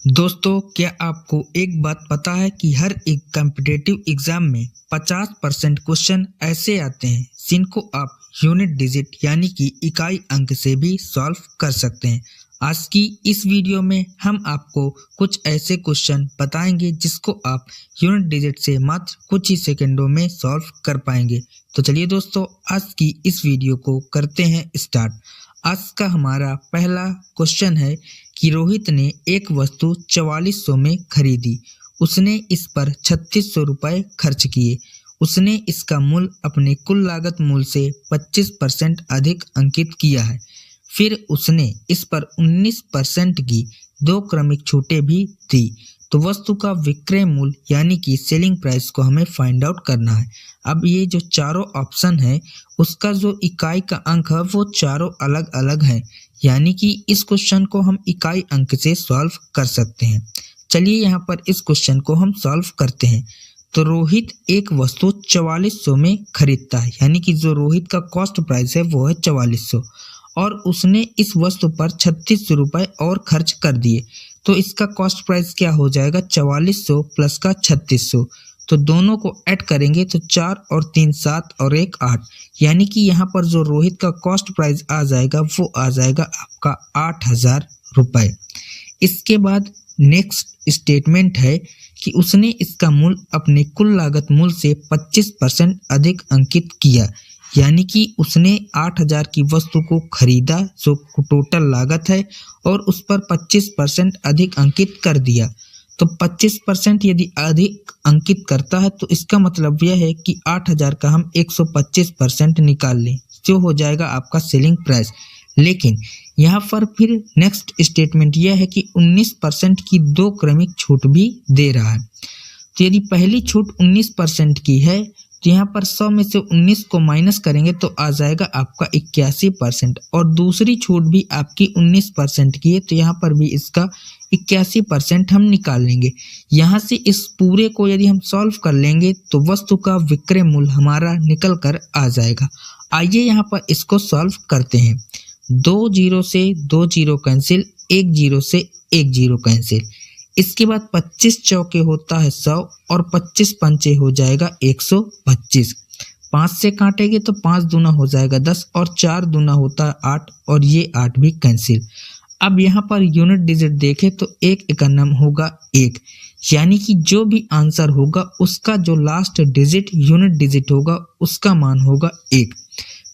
दोस्तों, क्या आपको एक बात पता है कि हर एक कॉम्पिटिटिव एग्जाम में 50% क्वेश्चन ऐसे आते हैं जिनको आप यूनिट डिजिट यानी कि इकाई अंक से भी सॉल्व कर सकते हैं। आज की इस वीडियो में हम आपको कुछ ऐसे क्वेश्चन बताएंगे जिसको आप यूनिट डिजिट से मात्र कुछ ही सेकंडों में सॉल्व कर पाएंगे। तो चलिए दोस्तों, आज की इस वीडियो को करते हैं स्टार्ट। आज का हमारा पहला क्वेश्चन है कि रोहित ने एक वस्तु 4400 में खरीदी। उसने इस पर 3600 रुपये खर्च किए। उसने इसका मूल्य अपने कुल लागत मूल्य से 25% अधिक अंकित किया है। फिर उसने इस पर 19% की 2 क्रमिक छूटें भी दी। तो वस्तु का विक्रय मूल्य यानी कि सेलिंग प्राइस को हमें फाइंड आउट करना है। अब ये जो चारों ऑप्शन है उसका जो इकाई का अंक है वो चारों अलग अलग हैं, यानी कि इस क्वेश्चन को हम इकाई अंक से सॉल्व कर सकते हैं। चलिए यहाँ पर इस क्वेश्चन को हम सॉल्व करते हैं। तो रोहित एक वस्तु 4400 में खरीदता है, यानी कि जो रोहित का कॉस्ट प्राइस है वो है 4400 और उसने इस वस्तु पर 3600 रुपये और खर्च कर दिए। तो इसका कॉस्ट प्राइस क्या हो जाएगा, 4400 प्लस का 3600। तो दोनों को ऐड करेंगे तो 4 और 3 7 और 1 8, यानी कि यहाँ पर जो रोहित का कॉस्ट प्राइस आ जाएगा वो आ जाएगा आपका 8000 रुपये। इसके बाद नेक्स्ट स्टेटमेंट है कि उसने इसका मूल्य अपने कुल लागत मूल्य से 25% अधिक अंकित किया, यानी कि उसने 8000 की वस्तु को खरीदा जो टोटल लागत है और उस पर 25% अधिक अंकित कर दिया। तो 25% यदि अधिक अंकित करता है तो इसका मतलब यह है कि 8000 का हम 125% निकाल लें जो हो जाएगा आपका सेलिंग प्राइस। लेकिन यहाँ पर फिर नेक्स्ट स्टेटमेंट यह है कि 19% की 2 क्रमिक छूट भी दे रहा है। तो यदि पहली छूट 19% की है तो यहाँ पर 100 में से 19 को माइनस करेंगे तो आ जाएगा आपका 81% और दूसरी छूट भी आपकी 19% की है तो यहाँ पर भी इसका 81% हम निकाल लेंगे। यहाँ से इस पूरे को यदि हम सॉल्व कर लेंगे तो वस्तु का विक्रय मूल्य हमारा निकल कर आ जाएगा। आइए यहाँ पर इसको सॉल्व करते हैं। 2 0 से 2 0 कैंसिल, 1 0 से 1 0 कैंसिल। इसके बाद 25 चौके होता है 100 और 25 पंचे हो जाएगा 125। 5 से काटेंगे तो 5 दूना हो जाएगा 10 और 4 दूना होता है 8 और ये 8 भी कैंसिल। अब यहाँ पर यूनिट डिजिट देखें तो 1 एकन्नम होगा 1, यानी कि जो भी आंसर होगा उसका जो लास्ट डिजिट यूनिट डिजिट होगा उसका मान होगा 1।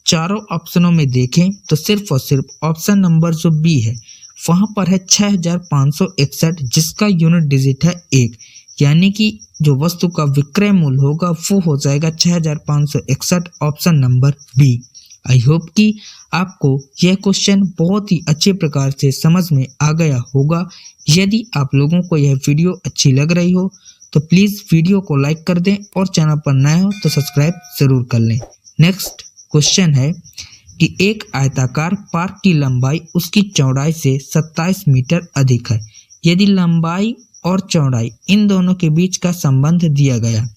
चारों ऑप्शनों में देखें तो सिर्फ और सिर्फ ऑप्शन नंबर जो बी है वहां पर है 6561 जिसका यूनिट डिजिट है 1, यानी कि जो वस्तु का विक्रय मूल्य होगा वो हो जाएगा 6561 option number B. I hope कि आपको यह क्वेश्चन बहुत ही अच्छे प्रकार से समझ में आ गया होगा। यदि आप लोगों को यह वीडियो अच्छी लग रही हो तो प्लीज वीडियो को लाइक कर दें और चैनल पर नए हो तो सब्सक्राइब जरूर कर लें। नेक्स्ट क्वेश्चन है कि एक आयताकार पार्क की लंबाई उसकी चौड़ाई से 27 मीटर अधिक है। यदि लंबाई और चौड़ाई इन दोनों के बीच का संबंध दिया गया,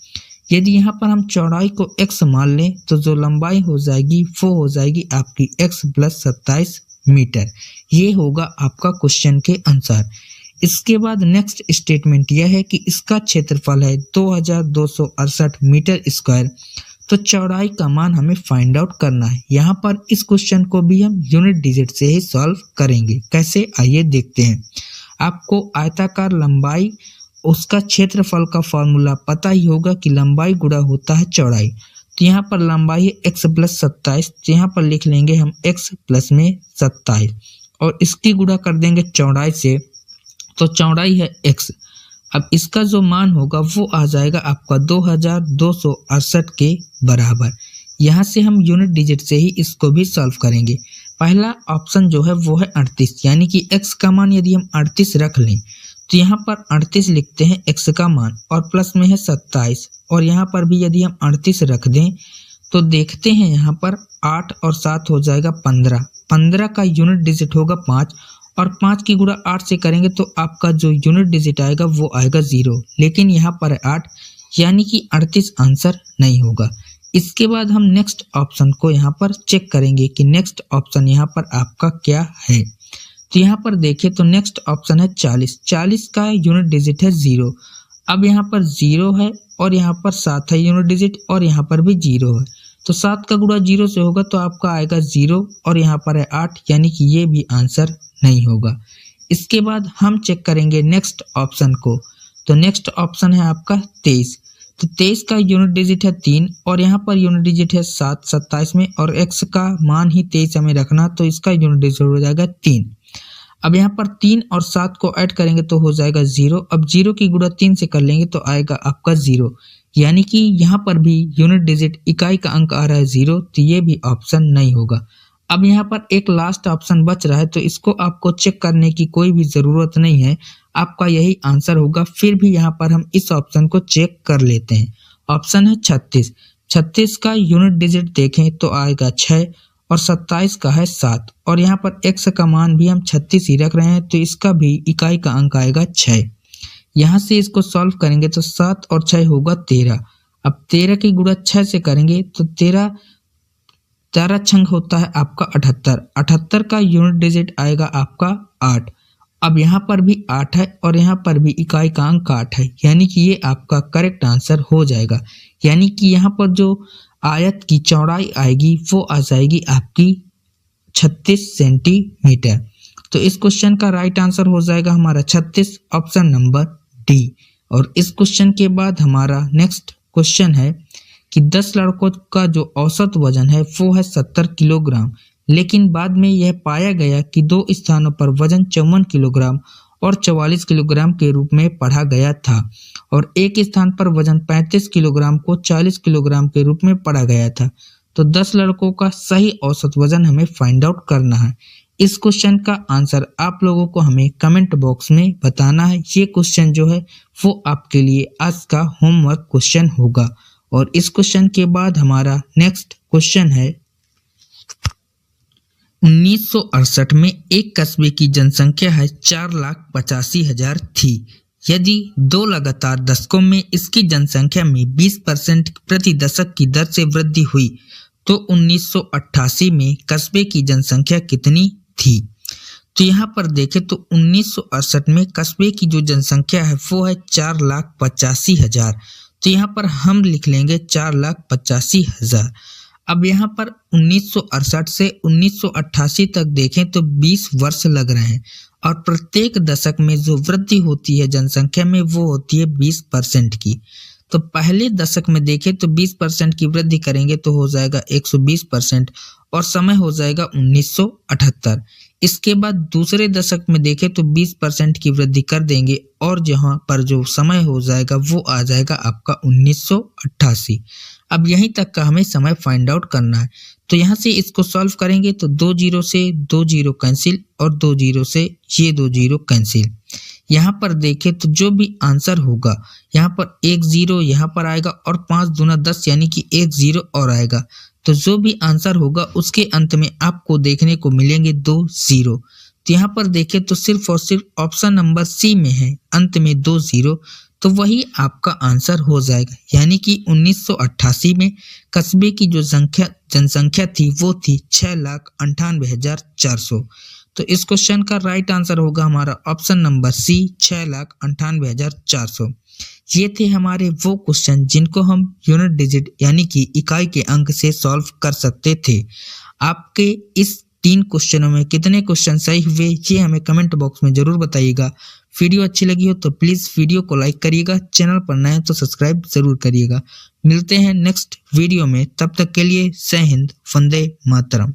यदि यहाँ पर हम चौड़ाई को x मान लें तो जो लंबाई हो जाएगी वो हो जाएगी आपकी x प्लस 27 मीटर। ये होगा आपका क्वेश्चन के अनुसार। इसके बाद नेक्स्ट स्टेटमेंट यह है कि इसका क्षेत्रफल है 2268 मीटर स्क्वायर। तो चौड़ाई का मान हमें फाइंड आउट करना है। यहाँ पर इस क्वेश्चन को भी हम यूनिट डिजिट से ही सॉल्व करेंगे। कैसे, आइए देखते हैं। आपको आयताकार लंबाई उसका क्षेत्रफल का फॉर्मूला पता ही होगा कि लंबाई गुणा होता है चौड़ाई। तो यहाँ पर लंबाई है x प्लस 27, तो यहाँ पर लिख लेंगे हम x प्लस में 27 और इसकी गुणा कर देंगे चौड़ाई से, तो चौड़ाई है x। अब इसका जो मान होगा वो आ जाएगा आपका 2268 के बराबर। यहाँ से हम यूनिट डिजिट से ही इसको भी सॉल्व करेंगे। पहला ऑप्शन जो है वो है 38, यानी कि x का मान यदि हम 38 रख लें तो यहाँ पर 38 लिखते हैं x का मान और प्लस में है 27 और यहाँ पर भी यदि हम 38 रख दें तो देखते हैं यहाँ पर 8 और 7 हो जाएगा 15। 15 का यूनिट डिजिट होगा 5 और 5 की गुणा 8 से करेंगे तो आपका जो यूनिट डिजिट आएगा वो आएगा 0, लेकिन यहाँ पर है 8, यानी कि 38 आंसर नहीं होगा। इसके बाद हम नेक्स्ट ऑप्शन को यहाँ पर चेक करेंगे कि नेक्स्ट ऑप्शन यहाँ पर आपका क्या है। तो यहाँ पर देखें तो नेक्स्ट ऑप्शन है 40। 40 का यूनिट डिजिट है 0। अब यहाँ पर 0 है और यहाँ पर 7 है यूनिट डिजिट और यहाँ पर भी 0 है। तो 7 का गुणा 0 से होगा तो आपका आएगा 0 और यहाँ पर है 8, यानी कि ये भी आंसर नहीं होगा। इसके बाद हम चेक करेंगे नेक्स्ट ऑप्शन को। तो नेक्स्ट ऑप्शन है आपका 23। तो 23 का यूनिट डिजिट है 3 और यहाँ पर यूनिट डिजिट है 7 27 में, और x का मान ही 23 हमें रखना, तो इसका यूनिट डिजिट हो जाएगा 3। अब यहाँ पर 3 और 7 को ऐड करेंगे तो हो जाएगा 0। अब 0 की गुणा 3 से कर लेंगे तो आएगा आपका 0, यानी कि यहाँ पर भी यूनिट डिजिट इकाई का अंक आ रहा है 0, तो ये भी ऑप्शन नहीं होगा। अब यहाँ पर एक लास्ट ऑप्शन बच रहा है, तो इसको आपको चेक करने की कोई भी ज़रूरत नहीं है, आपका यही आंसर होगा। फिर भी यहाँ पर हम इस ऑप्शन को चेक कर लेते हैं। ऑप्शन है 36। 36 का यूनिट डिजिट देखें तो आएगा 6 और 27 का है 7, और यहाँ पर x का मान भी हम 36 ही रख रहे हैं, तो इसका भी इकाई का अंक आएगा 6। यहाँ से इसको सॉल्व करेंगे तो 7 और 6 होगा 13। अब 13 की गुणा 6 से करेंगे तो 13 छंग होता है आपका 78। 78 का यूनिट डिजिट आएगा आपका 8। अब यहाँ पर भी 8 है और यहाँ पर भी इकाई का अंक 8 है, यानी कि ये आपका करेक्ट आंसर हो जाएगा। यानी कि यहाँ पर जो आयत की चौड़ाई आएगी वो आ जाएगी आपकी 36 सेंटीमीटर। तो इस क्वेश्चन का राइट आंसर हो जाएगा हमारा 36, ऑप्शन नंबर डी। और इस क्वेश्चन के बाद हमारा नेक्स्ट क्वेश्चन है कि 10 लड़कों का जो औसत वजन है वो है 70 किलोग्राम, लेकिन बाद में यह पाया गया कि 2 स्थानों पर वजन 54 किलोग्राम और 44 किलोग्राम के रूप में पढ़ा गया था, और एक स्थान पर वजन 35 किलोग्राम को 40 किलोग्राम के रूप में पढ़ा गया था। तो 10 लड़कों का सही औसत वजन हमें फाइंड आउट करना है। इस क्वेश्चन का आंसर आप लोगों को हमें कमेंट बॉक्स में बताना है। ये क्वेश्चन जो है वो आपके लिए आज का होमवर्क क्वेश्चन होगा। और इस क्वेश्चन के बाद हमारा नेक्स्ट क्वेश्चन है 1968 में एक कस्बे की जनसंख्या है 4,85,000 थी। यदि 2 लगातार दशकों में इसकी जनसंख्या में 20% प्रति दशक की दर से वृद्धि हुई तो 1988 में कस्बे की जनसंख्या कितनी थी। तो यहाँ पर देखें तो 1968 में कस्बे की जो जनसंख्या है वो है 4,85,000। तो यहाँ पर हम लिख लेंगे 4,85,000। अब यहाँ पर 1968 से 1988 तक देखें तो 20 वर्ष लग रहे हैं, और प्रत्येक दशक में जो वृद्धि होती है जनसंख्या में वो होती है 20% की। तो पहले दशक में देखें तो 20% की वृद्धि करेंगे तो हो जाएगा 120%, और समय हो जाएगा 1978। इसके बाद दूसरे दशक में देखें तो 20% की वृद्धि कर देंगे, और जहां पर जो समय हो जाएगा वो आ जाएगा आपका 1988। अब यहीं तक का हमें समय फाइंड आउट करना है। तो यहाँ से इसको सॉल्व करेंगे तो 2 0 से 2 0 कैंसिल और 2 0 से ये 2 0 कैंसिल। यहाँ पर देखें तो जो भी आंसर होगा यहाँ पर 1 0 यहाँ पर आएगा, और 5 दूना 10 यानी कि 1 0 और आएगा। तो जो भी आंसर होगा उसके अंत में आपको देखने को मिलेंगे 2 0। तो यहाँ पर देखें तो सिर्फ और सिर्फ ऑप्शन नंबर सी में है अंत में 2 0, तो वही आपका आंसर हो जाएगा। यानी कि 1988 में कस्बे की जो जनसंख्या थी वो थी 6,98,400। तो इस क्वेश्चन का राइट आंसर होगा हमारा ऑप्शन नंबर सी, 6,98,400। ये थे हमारे वो क्वेश्चन जिनको हम यूनिट डिजिट यानी कि इकाई के अंक से सॉल्व कर सकते थे। आपके इस 3 क्वेश्चनों में कितने क्वेश्चन सही हुए ये हमें कमेंट बॉक्स में जरूर बताइएगा। वीडियो अच्छी लगी हो तो प्लीज़ वीडियो को लाइक करिएगा, चैनल पर नए हैं तो सब्सक्राइब जरूर करिएगा। मिलते हैं नेक्स्ट वीडियो में, तब तक के लिए जय हिंद, वंदे मातरम।